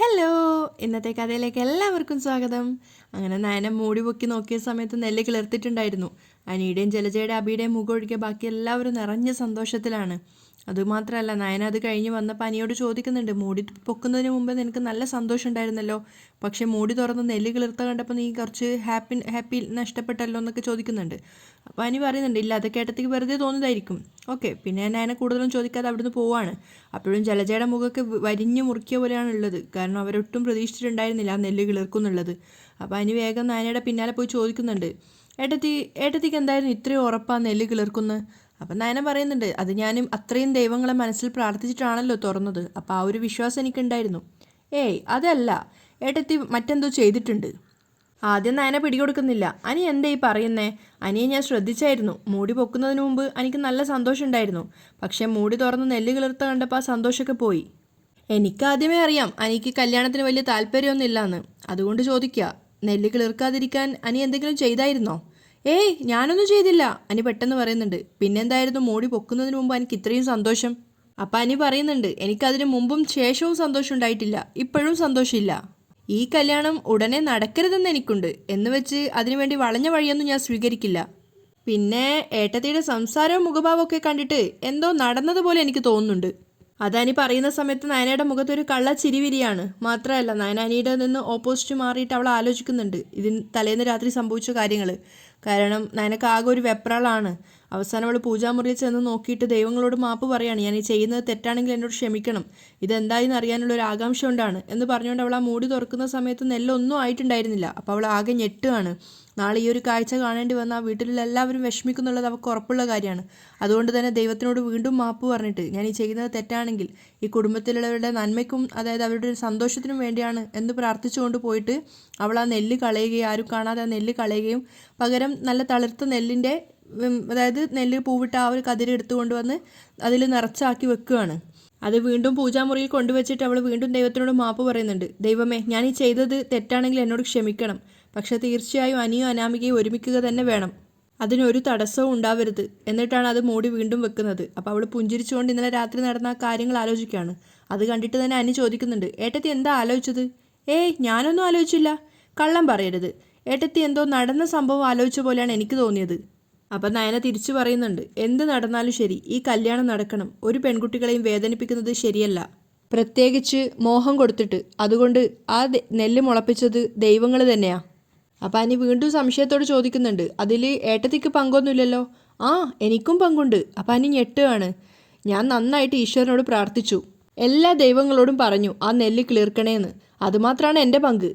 Hello, ഇന്നത്തെ കഥയിലേക്ക് എല്ലാവർക്കും സ്വാഗതം. അങ്ങനെ നയന മൂടി പൊക്കി നോക്കിയ സമയത്ത് നെല്ല് കിളിർത്തിട്ടുണ്ടായിരുന്നു. അനിയുടെയും ജലജയുടെ അബിയുടെയും മുഖം ഒഴികെ ബാക്കി എല്ലാവരും നിറഞ്ഞ സന്തോഷത്തിലാണ്. അതുമാത്രമല്ല, നയന അത് കഴിഞ്ഞ് വന്നപ്പോൾ അനിയോട് ചോദിക്കുന്നുണ്ട്, മൂടി പൊക്കുന്നതിന് മുമ്പ് നിനക്ക് നല്ല സന്തോഷം ഉണ്ടായിരുന്നല്ലോ, പക്ഷേ മൂടി തുറന്ന് നെല്ല് കിളിർത്ത കണ്ടപ്പോൾ നീ കുറച്ച് ഹാപ്പി നഷ്ടപ്പെട്ടല്ലോ എന്നൊക്കെ ചോദിക്കുന്നുണ്ട്. അപ്പോൾ അനി പറയുന്നുണ്ട്, ഇല്ല, അതൊക്കെ ഏട്ടത്തേക്ക് വെറുതെ തോന്നുന്നതായിരിക്കും. ഓക്കെ, പിന്നെ നയന കൂടുതലും ചോദിക്കാതെ അവിടുന്ന് പോവാണ്. അപ്പോഴും ജലജയുടെ മുഖമൊക്കെ വരിഞ്ഞു മുറുക്കിയ പോലെയാണ് ഉള്ളത്, കാരണം അവരൊട്ടും പ്രതീക്ഷിച്ചിട്ടുണ്ടായിരുന്നില്ല ആ നെല്ല് കിളിർക്കുന്നുള്ളത്. അപ്പോൾ അനി വേഗം നയനയുടെ പിന്നാലെ പോയി ചോദിക്കുന്നുണ്ട്, ഏട്ടത്തിക്ക് എന്തായിരുന്നു ഇത്രയും ഉറപ്പാ നെല്ല് കിളിർക്കുന്നത്? അപ്പം നയന പറയുന്നുണ്ട്, അത് ഞാനും അത്രയും ദൈവങ്ങളെ മനസ്സിൽ പ്രാർത്ഥിച്ചിട്ടാണല്ലോ തുറന്നത്, അപ്പോൾ ആ ഒരു വിശ്വാസം എനിക്കുണ്ടായിരുന്നു. ഏയ് അതല്ല, ഏട്ടത്തി മറ്റെന്തോ ചെയ്തിട്ടുണ്ട്. ആദ്യം നയന പിടികൊടുക്കുന്നില്ല. അനി എന്തേ ഈ പറയുന്നേ? അനിയെ ഞാൻ ശ്രദ്ധിച്ചായിരുന്നു. മൂടി പൊക്കുന്നതിന് മുമ്പ് എനിക്ക് നല്ല സന്തോഷം ഉണ്ടായിരുന്നു, പക്ഷേ മൂടി തുറന്ന് നെല്ല് കിളിർത്ത കണ്ടപ്പോൾ ആ സന്തോഷമൊക്കെ പോയി. എനിക്കാദ്യമേ അറിയാം അനിക്ക് കല്യാണത്തിന് വലിയ താല്പര്യമൊന്നും ഇല്ലാന്ന്. അതുകൊണ്ട് ചോദിക്കുക, നെല്ല് കിളിർക്കാതിരിക്കാൻ അനി എന്തെങ്കിലും ചെയ്തായിരുന്നോ? ഏയ് ഞാനൊന്നും ചെയ്തില്ല, അനി പെട്ടെന്ന് പറയുന്നുണ്ട്. പിന്നെന്തായിരുന്നു മൂടി പൊക്കുന്നതിന് മുമ്പ് എനിക്ക് ഇത്രയും സന്തോഷം? അപ്പം അനി പറയുന്നുണ്ട്, എനിക്കതിന് മുമ്പും ശേഷവും സന്തോഷം ഉണ്ടായിട്ടില്ല, ഇപ്പോഴും സന്തോഷമില്ല. ഈ കല്യാണം ഉടനെ നടക്കരുതെന്ന് എനിക്കുണ്ട്, എന്ന് വെച്ച് അതിനുവേണ്ടി വളഞ്ഞ വഴിയൊന്നും ഞാൻ സ്വീകരിക്കില്ല. പിന്നെ ഏട്ടത്തിയുടെ സംസാരവും മുഖഭാവമൊക്കെ കണ്ടിട്ട് എന്തോ നടന്നതുപോലെ എനിക്ക് തോന്നുന്നുണ്ട്. അതാനി പറയുന്ന സമയത്ത് നയനയുടെ മുഖത്തൊരു കള്ള ചിരിവിരിയാണ്. മാത്രമല്ല, നയനാനിയുടെ നിന്ന് ഓപ്പോസിറ്റ് മാറിയിട്ട് അവൾ ആലോചിക്കുന്നുണ്ട് ഇതിന് തലേന്ന് രാത്രി സംഭവിച്ച കാര്യങ്ങൾ. കാരണം നയനക്ക് ആകെ ഒരു വെപ്രാളാണ്. അവസാനം അവൾ പൂജാമുറിയിൽ ചെന്ന് നോക്കിയിട്ട് ദൈവങ്ങളോട് മാപ്പ് പറയാണ്, ഞാൻ ഈ ചെയ്യുന്നത് തെറ്റാണെങ്കിൽ എന്നോട് ക്ഷമിക്കണം, ഇതെന്തായെന്ന് അറിയാനുള്ള ഒരു ആകാംക്ഷ കൊണ്ടാണ് എന്ന് പറഞ്ഞുകൊണ്ട് അവൾ ആ മൂടി തുറക്കുന്ന സമയത്ത് നെല്ലൊന്നും ആയിട്ടുണ്ടായിരുന്നില്ല. അപ്പോൾ അവൾ ആകെ ഞെട്ടുകയാണ്. നാളെ ഈ ഒരു കാഴ്ച കാണേണ്ടി വന്ന ആ വീട്ടിലുള്ള എല്ലാവരും വിഷമിക്കുന്നുള്ളത് അവൾക്ക് ഉറപ്പുള്ള കാര്യമാണ്. അതുകൊണ്ട് തന്നെ ദൈവത്തിനോട് വീണ്ടും മാപ്പ് പറഞ്ഞിട്ട്, ഞാൻ ഈ ചെയ്യുന്നത് തെറ്റാണെങ്കിൽ ഈ കുടുംബത്തിലുള്ളവരുടെ നന്മയ്ക്കും, അതായത് അവരുടെ ഒരു സന്തോഷത്തിനും വേണ്ടിയാണ് എന്ന് പ്രാർത്ഥിച്ചുകൊണ്ട് പോയിട്ട് അവൾ ആ നെല്ല് കളയുകയും, ആരും കാണാതെ ആ നെല്ല് കളയുകയും പകരം നല്ല തളിർത്ത നെല്ലിൻ്റെ, അതായത് നെല്ല് പൂവിട്ട ആ ഒരു കതിര് എടുത്തുകൊണ്ട് വന്ന് അതിൽ നിറച്ചാക്കി വെക്കുകയാണ്. അത് വീണ്ടും പൂജാമുറിയിൽ കൊണ്ടുവച്ചിട്ട് അവൾ വീണ്ടും ദൈവത്തിനോട് മാപ്പ് പറയുന്നുണ്ട്. ദൈവമേ, ഞാൻ ഈ ചെയ്തത് തെറ്റാണെങ്കിൽ എന്നോട് ക്ഷമിക്കണം, പക്ഷേ തീർച്ചയായും അനിയും അനാമികയും ഒരുമിക്കുക തന്നെ വേണം, അതിനൊരു തടസ്സവും ഉണ്ടാവരുത്. എന്നിട്ടാണ് അത് മൂടി വീണ്ടും വെക്കുന്നത്. അപ്പോൾ അവൾ പുഞ്ചിരിച്ചുകൊണ്ട് ഇന്നലെ രാത്രി നടന്ന ആ കാര്യങ്ങൾ ആലോചിക്കുകയാണ്. അത് കണ്ടിട്ട് തന്നെ അനി ചോദിക്കുന്നുണ്ട്, ഏട്ടത്തി എന്താ ആലോചിച്ചത്? ഏയ് ഞാനൊന്നും ആലോചിച്ചില്ല, കള്ളം പറയരുത്. ഏട്ടത്തി എന്തോ നടന്ന സംഭവം ആലോചിച്ച പോലെയാണ് എനിക്ക് തോന്നിയത്. അപ്പം നയന തിരിച്ചു പറയുന്നുണ്ട്, എന്ത് നടന്നാലും ശരി, ഈ കല്യാണം നടക്കണം. ഒരു പെൺകുട്ടികളെയും വേദനിപ്പിക്കുന്നത് ശരിയല്ല, പ്രത്യേകിച്ച് മോഹം കൊടുത്തിട്ട്. അതുകൊണ്ട് ആ നെല്ല് മുളപ്പിച്ചത് ദൈവങ്ങൾ തന്നെയാ. അപ്പം അനി വീണ്ടും സംശയത്തോട് ചോദിക്കുന്നുണ്ട്, അതിൽ ഏട്ടത്തിക്ക് പങ്കൊന്നുമില്ലല്ലോ? ആ, എനിക്കും പങ്കുണ്ട്. അപ്പം അനി ഞെട്ടുകയാണ്. ഞാൻ നന്നായിട്ട് ഈശ്വരനോട് പ്രാർത്ഥിച്ചു, എല്ലാ ദൈവങ്ങളോടും പറഞ്ഞു ആ നെല്ല് കിളിർക്കണേന്ന്. അതുമാത്രമാണ് എൻ്റെ പങ്ക്,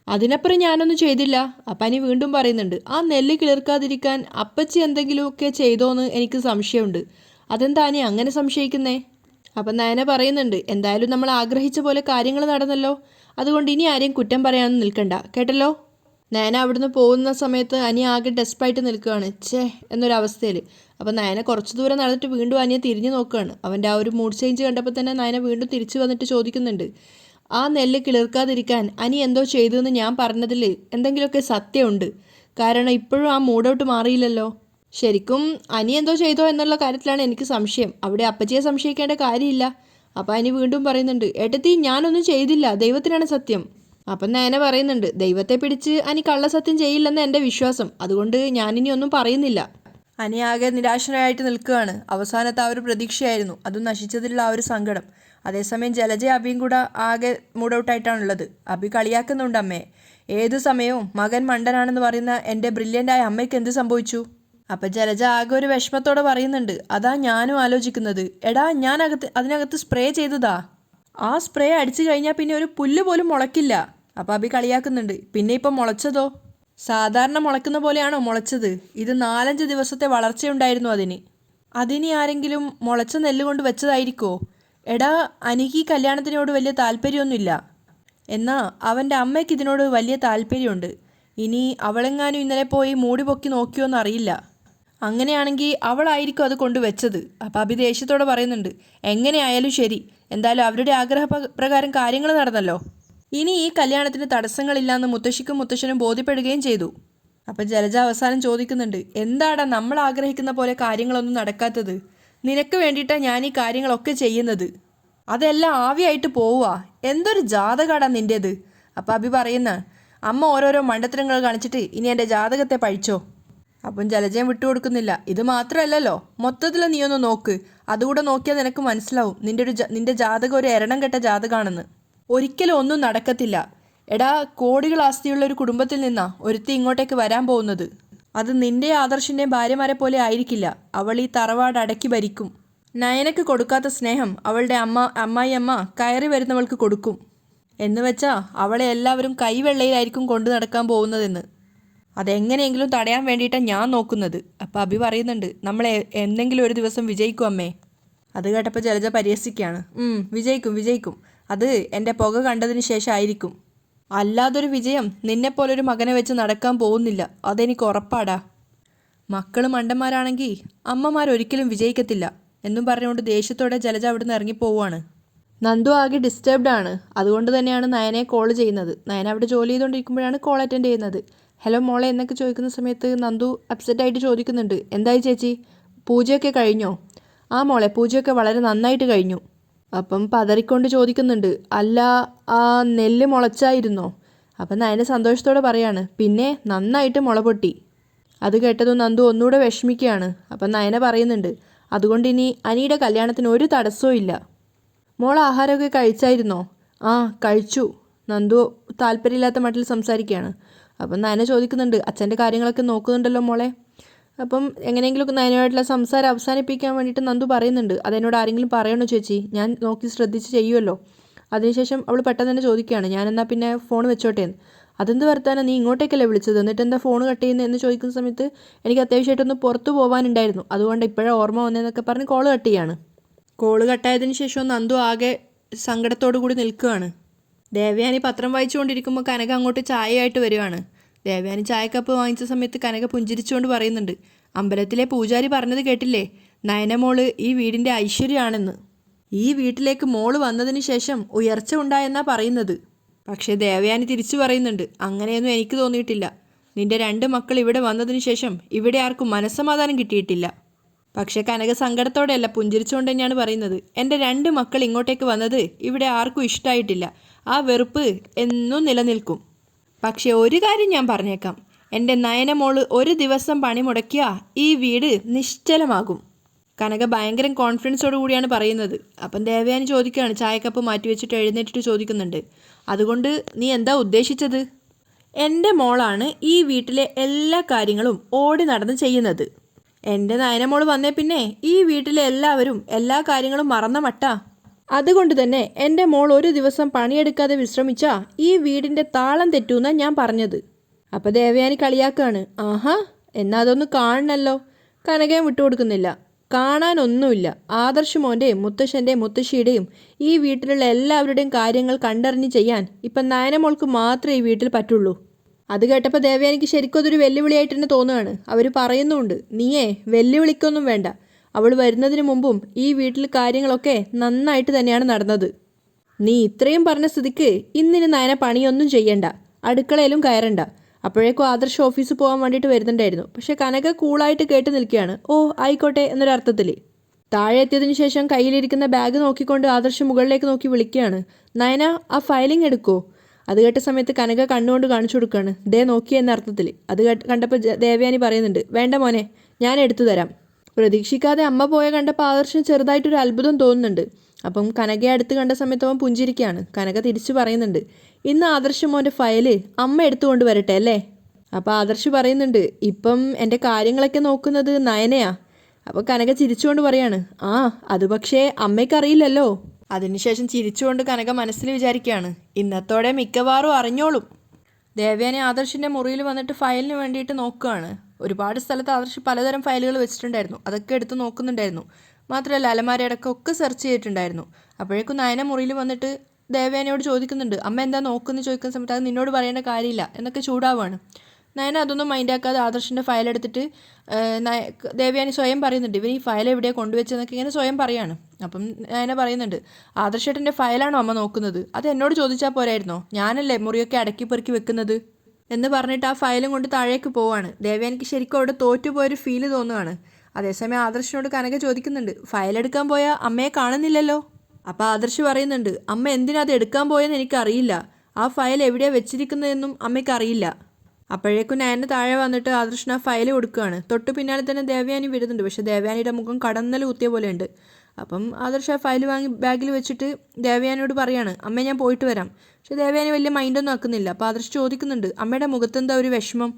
അതിനപ്പുറം ഞാനൊന്നും ചെയ്തില്ല. അപ്പം അനി വീണ്ടും പറയുന്നുണ്ട്, ആ നെല്ല് കിളിർക്കാതിരിക്കാൻ അപ്പച്ചി എന്തെങ്കിലുമൊക്കെ ചെയ്തോന്ന് എനിക്ക് സംശയമുണ്ട്. അതെന്താ അനി അങ്ങനെ സംശയിക്കുന്നേ? അപ്പം നയന പറയുന്നുണ്ട്, എന്തായാലും നമ്മൾ ആഗ്രഹിച്ച പോലെ കാര്യങ്ങൾ നടന്നല്ലോ, അതുകൊണ്ട് ഇനി ആരെയും കുറ്റം പറയാനൊന്നും നിൽക്കണ്ട, കേട്ടല്ലോ. നയന അവിടുന്ന് പോകുന്ന സമയത്ത് അനി ആകെ ഡെസ്പായിട്ട് നിൽക്കുകയാണ്, ഛേ എന്നൊരവസ്ഥയിൽ. അപ്പം നയന കുറച്ച് ദൂരം നടന്നിട്ട് വീണ്ടും അനിയെ തിരിഞ്ഞു നോക്കുകയാണ്. അവൻ്റെ ആ ഒരു മൂഡ് ചേഞ്ച് കണ്ടപ്പോൾ തന്നെ നയന വീണ്ടും തിരിച്ചു വന്നിട്ട് ചോദിക്കുന്നുണ്ട്, ആ നെല്ല് കിളിർക്കാതിരിക്കാൻ അനി എന്തോ ചെയ്തുവെന്ന് ഞാൻ പറഞ്ഞതിൽ എന്തെങ്കിലുമൊക്കെ സത്യമുണ്ട്? കാരണം ഇപ്പോഴും ആ മൂഡൗട്ട് മാറിയില്ലല്ലോ. ശരിക്കും അനി എന്തോ ചെയ്തോ എന്നുള്ള കാര്യത്തിലാണ് എനിക്ക് സംശയം, അവിടെ അപ്പച്ചിയെ സംശയിക്കേണ്ട കാര്യമില്ല. അപ്പം അനി വീണ്ടും പറയുന്നുണ്ട്, ഏട്ടത്തി ഞാനൊന്നും ചെയ്തില്ല, ദൈവത്തിനാണ് സത്യം. അപ്പം നയന പറയുന്നുണ്ട്, ദൈവത്തെ പിടിച്ച് അനി കള്ളസത്യം ചെയ്യില്ലെന്ന് എൻ്റെ വിശ്വാസം, അതുകൊണ്ട് ഞാനിനി ഒന്നും പറയുന്നില്ല. അനി ആകെ നിരാശനായിട്ട് നിൽക്കുകയാണ്. അവസാനത്തെ ആ ഒരു പ്രതീക്ഷയായിരുന്നു, അതും നശിച്ചതിലുള്ള ആ ഒരു സങ്കടം. അതേസമയം ജലജ അബിയും കൂടെ ആകെ മൂഡൗട്ടായിട്ടാണുള്ളത്. അബി കളിയാക്കുന്നുണ്ട് അമ്മയെ. ഏതു സമയവും മകൻ മണ്ടനാണെന്ന് പറയുന്ന എൻ്റെ ബ്രില്യൻ്റായ അമ്മയ്ക്ക് എന്ത് സംഭവിച്ചു? അപ്പം ജലജ ആകെ ഒരു വിഷമത്തോടെ പറയുന്നുണ്ട്, അതാ ഞാനും ആലോചിക്കുന്നത്. എടാ, ഞാൻ അതിനകത്ത് സ്പ്രേ ചെയ്തതാ. ആ സ്പ്രേ അടിച്ചു കഴിഞ്ഞാൽ പിന്നെ ഒരു പുല്ല് പോലും മുളയ്ക്കില്ല. അപ്പം അബി കളിയാക്കുന്നുണ്ട്, പിന്നെ ഇപ്പം മുളച്ചതോ? സാധാരണ മുളയ്ക്കുന്ന പോലെയാണോ മുളച്ചത്? ഇത് 4-5 ദിവസത്തെ വളർച്ചയുണ്ടായിരുന്നു അതിന്. അതിനി ആരെങ്കിലും മുളച്ച നെല്ല് കൊണ്ട് വെച്ചതായിരിക്കോ? എടാ, അനിക്ക് കല്യാണത്തിനോട് വലിയ താല്പര്യമൊന്നുമില്ല, എന്നാ അവൻ്റെ അമ്മയ്ക്ക് ഇതിനോട് വലിയ താല്പര്യമുണ്ട്. ഇനി അവളെങ്ങാനും ഇന്നലെ പോയി മൂടി പൊക്കി നോക്കിയോന്ന് അറിയില്ല. അങ്ങനെയാണെങ്കിൽ അവളായിരിക്കും അത് കൊണ്ടുവച്ചത്. അപ്പം അഭി ദേഷ്യത്തോടെ പറയുന്നുണ്ട്, എങ്ങനെയായാലും ശരി, എന്തായാലും അവരുടെ ആഗ്രഹപ്രകാരം കാര്യങ്ങൾ നടന്നല്ലോ. ഇനി ഈ കല്യാണത്തിന് തടസ്സങ്ങളില്ലാന്ന് മുത്തശ്ശിക്കും മുത്തശ്ശനും ബോധ്യപ്പെടുകയും ചെയ്തു. അപ്പം ജലജ അവസാനം ചോദിക്കുന്നുണ്ട്, എന്താടാ നമ്മൾ ആഗ്രഹിക്കുന്ന പോലെ കാര്യങ്ങളൊന്നും നടക്കാത്തത്? നിനക്ക് വേണ്ടിയിട്ടാണ് ഞാൻ ഈ കാര്യങ്ങളൊക്കെ ചെയ്യുന്നത്. അതെല്ലാം ആവിയായിട്ട് പോവുക. എന്തൊരു ജാതകാടാ നിൻ്റേത്. അപ്പം അഭി പറയുന്ന അമ്മ ഓരോരോ മണ്ടത്തരങ്ങൾ കാണിച്ചിട്ട് ഇനി എൻ്റെ ജാതകത്തെ പഴിച്ചോ. അപ്പം ജലജയം വിട്ടുകൊടുക്കുന്നില്ല. ഇത് മാത്രമല്ലല്ലോ, മൊത്തത്തിൽ നീ ഒന്ന് നോക്ക്. അതുകൂടെ നോക്കിയാൽ നിനക്ക് മനസ്സിലാവും നിന്റെ ജാതകം ഒരു എരണം കെട്ട ജാതകമാണെന്ന്. ഒരിക്കലും ഒന്നും നടക്കത്തില്ല. എടാ, കോടികൾ ആസ്തിയുള്ള ഒരു കുടുംബത്തിൽ നിന്നാ ഒരുത്തി ഇങ്ങോട്ടേക്ക് വരാൻ പോകുന്നത്. അത് നിന്റെ ആദർശിൻ്റെയും ഭാര്യമാരെ പോലെ ആയിരിക്കില്ല. അവൾ ഈ തറവാട് അടക്കി ഭരിക്കും. നയനക്ക് കൊടുക്കാത്ത സ്നേഹം അവളുടെ അമ്മായിയമ്മ കയറി വരുന്നവൾക്ക് കൊടുക്കും. എന്ന് വെച്ചാൽ അവളെ എല്ലാവരും കൈവെള്ളയിലായിരിക്കും കൊണ്ടു നടക്കാൻ പോകുന്നതെന്ന്. അതെങ്ങനെയെങ്കിലും തടയാൻ വേണ്ടിയിട്ടാണ് ഞാൻ നോക്കുന്നത്. അപ്പം അഭി പറയുന്നുണ്ട്, നമ്മളെ എന്തെങ്കിലും ഒരു ദിവസം വിജയിക്കും അമ്മേ. അത് കേട്ടപ്പോൾ ജലജ പരിഹസിക്കുകയാണ്. വിജയിക്കും. അത് എൻ്റെ പുക കണ്ടതിന് ശേഷമായിരിക്കും. അല്ലാതൊരു വിജയം നിന്നെപ്പോലൊരു മകനെ വെച്ച് നടക്കാൻ പോകുന്നില്ല. അതെനിക്ക് ഉറപ്പാടാ. മക്കൾ മണ്ടന്മാരാണെങ്കിൽ അമ്മമാരൊരിക്കലും വിജയിക്കത്തില്ല എന്നും പറഞ്ഞുകൊണ്ട് ദേഷ്യത്തോടെ ജലജ അവിടുന്ന് ഇറങ്ങിപ്പോവുകയാണ്. നന്ദു ആകെ ഡിസ്റ്റർബ്ഡ് ആണ്. അതുകൊണ്ട് തന്നെയാണ് നയനെ കോൾ ചെയ്യുന്നത്. നയന അവിടെ ജോലി ചെയ്തുകൊണ്ടിരിക്കുമ്പോഴാണ് കോൾ അറ്റൻഡ് ചെയ്യുന്നത്. ഹലോ മോളെ എന്നൊക്കെ ചോദിക്കുന്ന സമയത്ത് നന്ദു അപ്സെറ്റായിട്ട് ചോദിക്കുന്നുണ്ട്, എന്തായി ചേച്ചി, പൂജയൊക്കെ കഴിഞ്ഞോ? ആ മോളെ, പൂജയൊക്കെ വളരെ നന്നായിട്ട് കഴിഞ്ഞു. അപ്പം പതറിക്കൊണ്ട് ചോദിക്കുന്നുണ്ട്, അല്ല ആ നെല്ല് മുളച്ചായിരുന്നോ? അപ്പം നയന സന്തോഷത്തോടെ പറയാണ്, പിന്നെ നന്നായിട്ട് മുള പൊട്ടി. അത് കേട്ടതും നന്ദു ഒന്നുകൂടെ വിഷമിക്കുകയാണ്. അപ്പം നയന പറയുന്നുണ്ട്, അതുകൊണ്ട് ഇനി അനിയുടെ കല്യാണത്തിന് ഒരു തടസ്സവും ഇല്ല. മോൾ ആഹാരമൊക്കെ കഴിച്ചായിരുന്നോ? ആ കഴിച്ചു. നന്ദു താല്പര്യമില്ലാത്ത മട്ടിൽ സംസാരിക്കുകയാണ്. അപ്പം നയന ചോദിക്കുന്നുണ്ട്, അച്ഛൻ്റെ കാര്യങ്ങളൊക്കെ നോക്കുന്നുണ്ടല്ലോ മോളെ? അപ്പം എങ്ങനെയെങ്കിലുമൊക്കെ നയനയുമായിട്ടുള്ള സംസാരം അവസാനിപ്പിക്കാൻ വേണ്ടിയിട്ട് നന്ദു പറയുന്നുണ്ട്, അതെന്നോട് ആരെങ്കിലും പറയണോ ചേച്ചി? ഞാൻ നോക്കി ശ്രദ്ധിച്ച് ചെയ്യുമല്ലോ. അതിനുശേഷം അവൾ പെട്ടെന്ന് തന്നെ ചോദിക്കുകയാണ്, ഞാൻ എന്നാൽ പിന്നെ ഫോൺ വെച്ചോട്ടെ എന്ന്. അതെന്ത് വർത്താനം, നീ ഇങ്ങോട്ടേക്കല്ലേ വിളിച്ചത്, എന്നിട്ട് എന്താ ഫോൺ കട്ട് ചെയ്യുന്നത് എന്ന് ചോദിക്കുന്ന സമയത്ത് എനിക്ക് അത്യാവശ്യമായിട്ടൊന്ന് പുറത്ത് പോകാനുണ്ടായിരുന്നു, അതുകൊണ്ട് ഇപ്പോഴാണ് ഓർമ്മ വന്നതെന്നൊക്കെ പറഞ്ഞ് കോൾ കട്ട് ചെയ്യാണ്. കോള് കട്ടായതിന് ശേഷം നന്ദു ആകെ സങ്കടത്തോടു കൂടി നിൽക്കുകയാണ്. ദേവയാനി പത്രം വായിച്ചുകൊണ്ടിരിക്കുമ്പോൾ കനക അങ്ങോട്ട് ചായയായിട്ട് വരുവാണ്. ദേവയാനി ചായക്കപ്പ് വാങ്ങിച്ച സമയത്ത് കനക പുഞ്ചിരിച്ചുകൊണ്ട് പറയുന്നുണ്ട്, അമ്പലത്തിലെ പൂജാരി പറഞ്ഞത് കേട്ടില്ലേ, നയനമോള് ഈ വീടിൻ്റെ ഐശ്വര്യമാണെന്ന്. ഈ വീട്ടിലേക്ക് മോള് വന്നതിന് ശേഷം ഉയർച്ച ഉണ്ടായെന്നാ പറയുന്നത്. പക്ഷേ ദേവയാനി തിരിച്ചു പറയുന്നുണ്ട്, അങ്ങനെയൊന്നും എനിക്ക് തോന്നിയിട്ടില്ല. നിന്റെ 2 മക്കൾ ഇവിടെ വന്നതിന് ശേഷം ഇവിടെ ആർക്കും മനസ്സമാധാനം കിട്ടിയിട്ടില്ല. പക്ഷേ കനക സങ്കടത്തോടെയല്ല, പുഞ്ചിരിച്ചുകൊണ്ട് തന്നെയാണ് പറയുന്നത്, എൻ്റെ 2 മക്കൾ ഇങ്ങോട്ടേക്ക് വന്നത് ഇവിടെ ആർക്കും ഇഷ്ടമായിട്ടില്ല. ആ വെറുപ്പ് എന്നും നിലനിൽക്കും. പക്ഷേ ഒരു കാര്യം ഞാൻ പറഞ്ഞേക്കാം, എൻ്റെ നയനമോള് ഒരു ദിവസം പണി മുടക്കിയാൽ ഈ വീട് നിശ്ചലമാകും. കനക ഭയങ്കര കോൺഫിഡൻസോട് കൂടിയാണ് പറയുന്നത്. അപ്പം ദേവയാനി ചോദിക്കുകയാണ്, ചായക്കപ്പ് മാറ്റി വെച്ചിട്ട് എഴുന്നേറ്റിട്ട് ചോദിക്കുന്നുണ്ട്, അതുകൊണ്ട് നീ എന്താ ഉദ്ദേശിച്ചത്? എൻ്റെ മോളാണ് ഈ വീട്ടിലെ എല്ലാ കാര്യങ്ങളും ഓടി നടന്ന് ചെയ്യുന്നത്. എൻ്റെ നയനമോള് വന്നേ പിന്നെ ഈ വീട്ടിലെ എല്ലാവരും എല്ലാ കാര്യങ്ങളും മറന്ന മട്ടാ. അതുകൊണ്ട് തന്നെ എൻ്റെ മോൾ ഒരു ദിവസം പണിയെടുക്കാതെ വിശ്രമിച്ചാൽ ഈ വീടിൻ്റെ താളം തെറ്റൂന്നാണ് ഞാൻ പറഞ്ഞത്. അപ്പോൾ ദേവയാനി കളിയാക്കാണ്. ആഹാ, എന്നാൽ അതൊന്ന് കാണണമല്ലോ. കനകയും വിട്ടുകൊടുക്കുന്നില്ല. കാണാനൊന്നുമില്ല. ആദർശ് മോൻ്റെയും മുത്തശ്ശൻ്റെയും മുത്തശ്ശിയുടെയും ഈ വീട്ടിലുള്ള എല്ലാവരുടെയും കാര്യങ്ങൾ കണ്ടറിഞ്ഞ് ചെയ്യാൻ ഇപ്പം നയനമോൾക്ക് മാത്രമേ ഈ വീട്ടിൽ പറ്റുള്ളൂ. അത് കേട്ടപ്പോൾ ദേവയാനിക്ക് ശരിക്കും അതൊരു വെല്ലുവിളിയായിട്ട് തന്നെ തോന്നുകയാണ്. അവർ പറയുന്നുണ്ട്, നീയേ വെല്ലുവിളിക്കൊന്നും വേണ്ട. അവൾ വരുന്നതിന് മുമ്പും ഈ വീട്ടിൽ കാര്യങ്ങളൊക്കെ നന്നായിട്ട് തന്നെയാണ് നടന്നത്. നീ ഇത്രയും പറഞ്ഞ സ്ഥിതിക്ക് ഇന്നിന് നയന പണിയൊന്നും ചെയ്യണ്ട, അടുക്കളയിലും കയറണ്ട. അപ്പോഴേക്കും ആദർശ് ഓഫീസിൽ പോകാൻ വേണ്ടിയിട്ട് വരുന്നുണ്ടായിരുന്നു. പക്ഷെ കനക കൂളായിട്ട് കേട്ട് നിൽക്കുകയാണ്. ഓ ആയിക്കോട്ടെ എന്നൊരർത്ഥത്തിൽ. താഴെ എത്തിയതിനു ശേഷം കയ്യിലിരിക്കുന്ന ബാഗ് നോക്കിക്കൊണ്ട് ആദർശ് മുകളിലേക്ക് നോക്കി വിളിക്കുകയാണ്, നയന ആ ഫയലിംഗ് എടുക്കോ? അത് കേട്ട സമയത്ത് കനക കണ്ണുകൊണ്ട് കാണിച്ചു കൊടുക്കുകയാണ്, ദേ നോക്കിയെന്ന അർത്ഥത്തിൽ. അത് കണ്ടപ്പോൾ ദേവയാനി പറയുന്നുണ്ട്, വേണ്ട മോനെ, ഞാൻ എടുത്തു തരാം. പ്രതീക്ഷിക്കാതെ അമ്മ പോയ കണ്ടപ്പോൾ ആദർശം ചെറുതായിട്ടൊരു അത്ഭുതം തോന്നുന്നുണ്ട്. അപ്പം കനകയെ അടുത്ത് കണ്ട സമയത്ത് അവൻ പുഞ്ചിരിക്കുകയാണ്. കനക തിരിച്ചു പറയുന്നുണ്ട്, ഇന്ന് ആദർശ് മോൻ്റെ ഫയല് അമ്മ എടുത്തുകൊണ്ട് വരട്ടെ അല്ലേ? അപ്പോൾ ആദർശ് പറയുന്നുണ്ട്, ഇപ്പം എൻ്റെ കാര്യങ്ങളൊക്കെ നോക്കുന്നത് നയനയാ. അപ്പോൾ കനക ചിരിച്ചുകൊണ്ട് പറയാണ്, ആ അത് പക്ഷേ അമ്മയ്ക്കറിയില്ലല്ലോ. അതിനുശേഷം ചിരിച്ചുകൊണ്ട് കനക മനസ്സിൽ വിചാരിക്കുകയാണ്, ഇന്നത്തോടെ മിക്കവാറും അറിഞ്ഞോളും. ദേവയാനി ആദർശിൻ്റെ മുറിയിൽ വന്നിട്ട് ഫയലിന് വേണ്ടിയിട്ട് നോക്കുകയാണ്. ഒരുപാട് സ്ഥലത്ത് ആദർശ് പലതരം ഫയലുകൾ വെച്ചിട്ടുണ്ടായിരുന്നു. അതൊക്കെ എടുത്ത് നോക്കുന്നുണ്ടായിരുന്നു. മാത്രമല്ല അലമാരയടക്കമൊക്കെ സെർച്ച് ചെയ്തിട്ടുണ്ടായിരുന്നു. അപ്പോഴേക്കും നയന മുറിയിൽ വന്നിട്ട് ദേവയാനിയോട് ചോദിക്കുന്നുണ്ട്, അമ്മ എന്താ നോക്കുന്നത് ചോദിക്കുന്ന സമയത്ത് അത് നിന്നോട് പറയേണ്ട കാര്യമില്ല എന്നൊക്കെ ചൂടാവുകയാണ്. നയന അതൊന്നും മൈൻഡാക്കാതെ ആദർശിൻ്റെ ഫയൽ എടുത്തിട്ട് ദേവയാനി സ്വയം പറയുന്നുണ്ട്, ഇവർ ഈ ഫയൽ എവിടെയാണ് കൊണ്ടുവച്ചതെന്നൊക്കെ ഇങ്ങനെ സ്വയം പറയുകയാണ്. അപ്പം നയന പറയുന്നുണ്ട്, ആദർശേട്ടൻ്റെ ഫയലാണോ അമ്മ നോക്കുന്നത്? അത് എന്നോട് ചോദിച്ചാൽ പോരായിരുന്നോ? ഞാനല്ലേ മുറിയൊക്കെ അടക്കി പെറുക്കി വെക്കുന്നത് എന്ന് പറഞ്ഞിട്ട് ആ ഫയലും കൊണ്ട് താഴേക്ക് പോവാണ്. ദേവയാനിക്ക് ശരിക്കും അവിടെ തോറ്റുപോയൊരു ഫീല് തോന്നുകയാണ്. അതേസമയം ആദർശിനോട് കനക ചോദിക്കുന്നുണ്ട്, ഫയലെടുക്കാൻ പോയാൽ അമ്മയെ കാണുന്നില്ലല്ലോ? അപ്പോൾ ആദർശ് പറയുന്നുണ്ട്, അമ്മ എന്തിനാ അത് എടുക്കാൻ പോയെന്ന് എനിക്കറിയില്ല, ആ ഫയൽ എവിടെയാണ് വെച്ചിരിക്കുന്നതെന്നും അമ്മയ്ക്ക് അറിയില്ല. അപ്പോഴേക്കും നയന താഴെ വന്നിട്ട് ആദർശിന് ആ ഫയൽ കൊടുക്കുകയാണ്. തൊട്ട് പിന്നാലെ തന്നെ ദേവയാനി വരുന്നുണ്ട്. പക്ഷേ ദേവയാനിയുടെ മുഖം കടന്നൽ കുത്തിയ പോലെ ഉണ്ട്. അപ്പം ആദർശ് ആ ഫയൽ വാങ്ങി ബാഗിൽ വെച്ചിട്ട് ദേവയാനിയോട് പറയാണ്, അമ്മേ ഞാൻ പോയിട്ട് വരാം. പക്ഷേ ദേവയാനി വലിയ മൈൻഡൊന്നും ആക്കുന്നില്ല. അപ്പോൾ ആദർശ് ചോദിക്കുന്നുണ്ട്, അമ്മയുടെ മുഖത്തെന്താ ഒരു വിഷമം?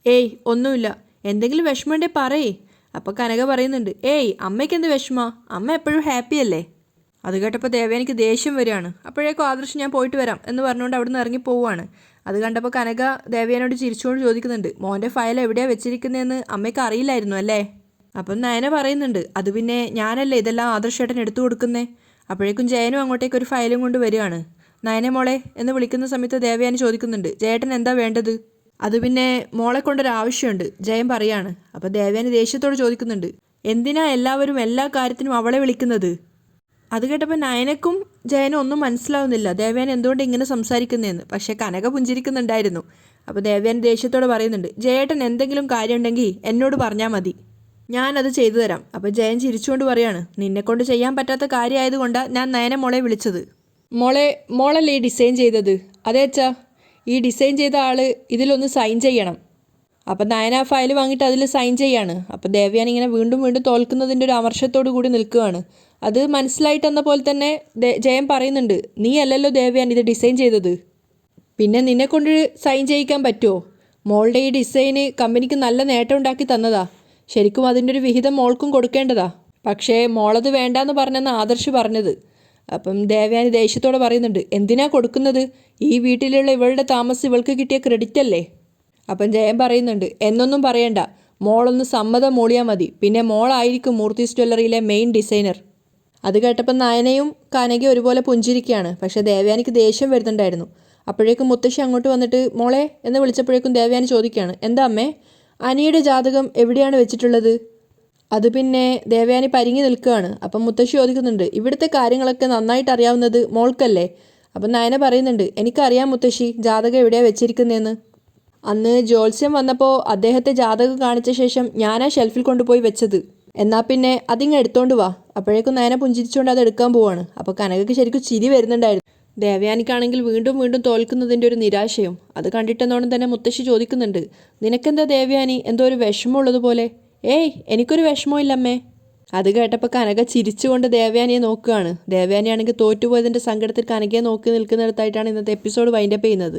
ഏയ് ഒന്നുമില്ല, എന്തെങ്കിലും വിഷമമുണ്ടെങ്കിൽ പറയേ. അപ്പോൾ കനക പറയുന്നുണ്ട്, ഏയ് അമ്മയ്ക്ക് എന്ത് വിഷമ, അമ്മ എപ്പോഴും ഹാപ്പി അല്ലേ. അത് കേട്ടപ്പോൾ ദേവയാനിക്ക് ദേഷ്യം വരികയാണ്. അപ്പോഴേക്കും ആദർശ് ഞാൻ പോയിട്ട് വരാം എന്ന് പറഞ്ഞുകൊണ്ട് അവിടെ നിന്ന് ഇറങ്ങി പോവുകയാണ്. അത് കണ്ടപ്പോൾ കനക ദേവയാനോട് ചിരിച്ചുകൊണ്ട് ചോദിക്കുന്നുണ്ട്, മോൻ്റെ ഫയൽ എവിടെയാണ് വെച്ചിരിക്കുന്നതെന്ന് അമ്മയ്ക്ക് അറിയില്ലായിരുന്നു അല്ലേ. അപ്പം നയന പറയുന്നുണ്ട്, അത് പിന്നെ ഞാനല്ലേ ഇതെല്ലാം ആദർശേട്ടൻ എടുത്തു കൊടുക്കുന്നേ. അപ്പോഴേക്കും ജയനും അങ്ങോട്ടേക്ക് ഒരു ഫയലും കൊണ്ട് വരികയാണ്. നയനെ മോളെ എന്ന് വിളിക്കുന്ന സമയത്ത് ദേവയാനി ചോദിക്കുന്നുണ്ട്, ജയേട്ടൻ എന്താ വേണ്ടത്? അത് പിന്നെ മോളെ കൊണ്ടൊരു ആവശ്യമുണ്ട്, ജയൻ പറയാണ്. അപ്പോൾ ദേവയാനി ദേഷ്യത്തോട് ചോദിക്കുന്നുണ്ട്, എന്തിനാ എല്ലാവരും എല്ലാ കാര്യത്തിനും അവളെ വിളിക്കുന്നത്? അത് കേട്ടപ്പോൾ നയനക്കും ജയനും ഒന്നും മനസ്സിലാവുന്നില്ല ദേവയാനി എന്തുകൊണ്ട് ഇങ്ങനെ സംസാരിക്കുന്നതെന്ന്. പക്ഷേ കനക പുഞ്ചിരിക്കുന്നുണ്ടായിരുന്നു. അപ്പോൾ ദേവയാനി ദേഷ്യത്തോട് പറയുന്നുണ്ട്, ജയേട്ടൻ എന്തെങ്കിലും കാര്യമുണ്ടെങ്കിൽ എന്നോട് പറഞ്ഞാൽ മതി, ഞാനത് ചെയ്തു തരാം. അപ്പോൾ ജയൻ ചിരിച്ചുകൊണ്ട് പറയാണ്, നിന്നെക്കൊണ്ട് ചെയ്യാൻ പറ്റാത്ത കാര്യമായതുകൊണ്ടാണ് ഞാൻ നയന മോളെ വിളിച്ചത്. മോളല്ലേ ഈ ഡിസൈൻ ചെയ്തത്? അതേ അച്ഛാ, ഈ ഡിസൈൻ ചെയ്ത ആൾ ഇതിലൊന്ന് സൈൻ ചെയ്യണം. അപ്പം നയന ഫയൽ വാങ്ങിയിട്ട് അതിൽ സൈൻ ചെയ്യാണ്. അപ്പോൾ ദേവയാനി ഇങ്ങനെ വീണ്ടും വീണ്ടും തോൽക്കുന്നതിൻ്റെ ഒരു അമർഷത്തോടു കൂടി നിൽക്കുകയാണ്. അത് മനസ്സിലായിട്ടെന്ന പോലെ തന്നെ ജയൻ പറയുന്നുണ്ട്, നീ അല്ലല്ലോ ദേവയാനി ഇത് ഡിസൈൻ ചെയ്തത്, പിന്നെ നിന്നെക്കൊണ്ട് സൈൻ ചെയ്യിക്കാൻ പറ്റുമോ? മോളുടെ ഈ ഡിസൈന് കമ്പനിക്ക് നല്ല നേട്ടം ഉണ്ടാക്കി തന്നതാ, ശരിക്കും അതിൻ്റെ ഒരു വിഹിതം മോൾക്കും കൊടുക്കേണ്ടതാ. പക്ഷേ മോളത് വേണ്ടാന്ന് പറഞ്ഞെന്ന് ആദർശ് പറഞ്ഞത്. അപ്പം ദേവയാനി ദേഷ്യത്തോടെ പറയുന്നുണ്ട്, എന്തിനാ കൊടുക്കുന്നത്? ഈ വീട്ടിലുള്ള ഇവളുടെ താമസം ഇവൾക്ക് കിട്ടിയ ക്രെഡിറ്റ് അല്ലേ. അപ്പം ജയൻ പറയുന്നുണ്ട്, എന്നൊന്നും പറയണ്ട, മോളൊന്ന് സമ്മതം മൂളിയാൽ മതി, പിന്നെ മോളായിരിക്കും മൂർത്തീസ് ജ്വല്ലറിയിലെ മെയിൻ ഡിസൈനർ. അത് കേട്ടപ്പോൾ നയനയും കനകയും ഒരുപോലെ പുഞ്ചിരിക്കുകയാണ്. പക്ഷേ ദേവയാനിക്ക് ദേഷ്യം വരുന്നുണ്ടായിരുന്നു. അപ്പോഴേക്കും മുത്തശ്ശി അങ്ങോട്ട് വന്നിട്ട് മോളെ എന്ന് വിളിച്ചപ്പോഴേക്കും ദേവയാനി ചോദിക്കുകയാണ്, എന്താ അമ്മേ, അനിയുടെ ജാതകം എവിടെയാണ് വെച്ചിട്ടുള്ളത്? അത് പിന്നെ ദേവയാനി പരിങ്ങി നിൽക്കുകയാണ്. അപ്പം മുത്തശ്ശി ചോദിക്കുന്നുണ്ട്, ഇവിടുത്തെ കാര്യങ്ങളൊക്കെ നന്നായിട്ട് അറിയാവുന്നത് മോൾക്കല്ലേ? അപ്പം നയന പറയുന്നുണ്ട്, എനിക്കറിയാം മുത്തശ്ശി ജാതകം എവിടെയാണ് വെച്ചിരിക്കുന്നതെന്ന്. അന്ന് ജ്യോത്സ്യം വന്നപ്പോൾ അദ്ദേഹത്തെ ജാതകം കാണിച്ച ശേഷം ഞാനാ ഷെൽഫിൽ കൊണ്ടുപോയി വെച്ചത്. എന്നാൽ പിന്നെ അതിങ്ങ് എടുത്തോണ്ട് വാ. അപ്പോഴേക്കും നയന പുഞ്ചിരിച്ചുകൊണ്ട് അത് എടുക്കാൻ പോവാണ്. അപ്പോൾ കനകയ്ക്ക് ശരിക്കും ചിരി വരുന്നുണ്ടായിരുന്നു. ദേവയാനിക്കാണെങ്കിൽ വീണ്ടും വീണ്ടും തോൽക്കുന്നതിൻ്റെ ഒരു നിരാശയും. അത് കണ്ടിട്ടെന്നോണം തന്നെ മുത്തശ്ശി ചോദിക്കുന്നുണ്ട്, നിനക്കെന്താ ദേവയാനി എന്തോ ഒരു വിഷമമുള്ളതുപോലെ? ഏയ് എനിക്കൊരു വിഷമമില്ലമ്മേ. അത് കേട്ടപ്പോൾ കനക ചിരിച്ചുകൊണ്ട് ദേവയാനിയെ നോക്കുകയാണ്. ദേവയാനിയാണെങ്കിൽ തോറ്റുപോയതിൻ്റെ സങ്കടത്തിൽ കനകയെ നോക്കി നിൽക്കുന്നിടത്തായിട്ടാണ് ഇന്നത്തെ എപ്പിസോഡ് വൈൻഡപ്പ് ചെയ്യുന്നത്.